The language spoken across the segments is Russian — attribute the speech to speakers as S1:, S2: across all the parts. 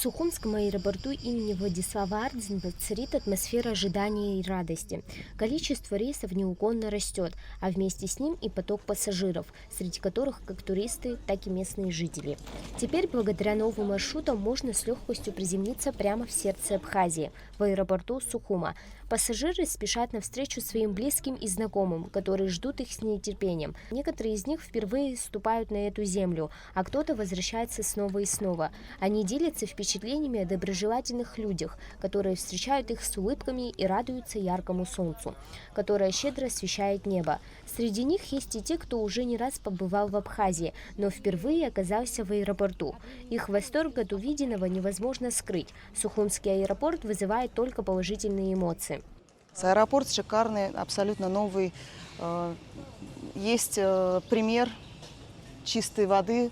S1: Сухумском аэропорту имени Владислава Ардзинова царит атмосфера ожидания и радости. Количество рейсов неуклонно растет, а вместе с ним и поток пассажиров, среди которых как туристы, так и местные жители. Теперь благодаря новым маршрутам можно с легкостью приземлиться прямо в сердце Абхазии, в аэропорту Сухума. Пассажиры спешат навстречу своим близким и знакомым, которые ждут их с нетерпением. Некоторые из них впервые ступают на эту землю, а кто-то возвращается снова и снова. Они делятся впечатлениями о доброжелательных людях, которые встречают их с улыбками и радуются яркому солнцу, которое щедро освещает небо. Среди них есть и те, кто уже не раз побывал в Абхазии, но впервые оказался в аэропорту. Их восторг от увиденного невозможно скрыть. Сухумский аэропорт вызывает только положительные эмоции.
S2: Аэропорт шикарный, абсолютно новый. Есть пример чистой воды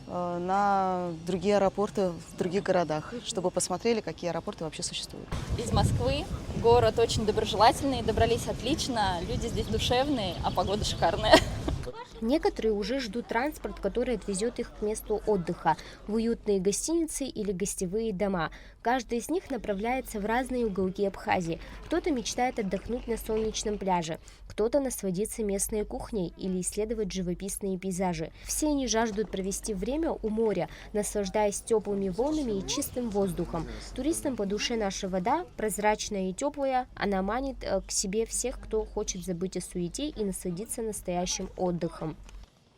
S2: на другие аэропорты в других городах, чтобы посмотрели, какие аэропорты вообще существуют.
S3: Из Москвы. Город очень доброжелательный, добрались отлично, люди здесь душевные, а погода шикарная.
S1: Некоторые уже ждут транспорт, который отвезет их к месту отдыха, в уютные гостиницы или гостевые дома. Каждый из них направляется в разные уголки Абхазии. Кто-то мечтает отдохнуть на солнечном пляже, кто-то насладиться местной кухней или исследовать живописные пейзажи. Все они жаждут провести время у моря, наслаждаясь теплыми волнами и чистым воздухом. Туристам по душе наша вода, прозрачная и теплая, она манит к себе всех, кто хочет забыть о суете и насладиться настоящим отдыхом.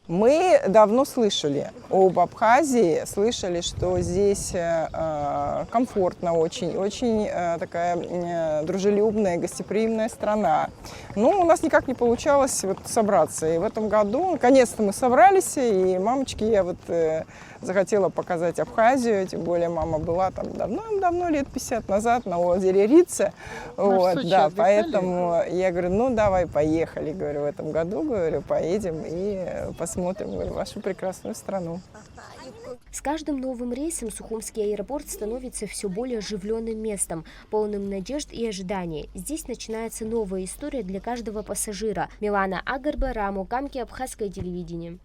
S4: Мы давно слышали об Абхазии, слышали, что здесь комфортно очень, очень такая дружелюбная, гостеприимная страна. Но у нас никак не получалось собраться. И в этом году, наконец-то, мы собрались, и мамочке я захотела показать Абхазию, тем более мама была там давно, лет 50 назад на озере Рица. Да, поэтому я говорю, ну давай, поехали, говорю, в этом году, говорю, поедем и посмотрим, говорю, вашу прекрасную страну.
S1: С каждым новым рейсом Сухумский аэропорт становится все более оживленным местом, полным надежд и ожиданий. Здесь начинается новая история для каждого пассажира. Милана Агарба, Раму Камки, Абхазское телевидение.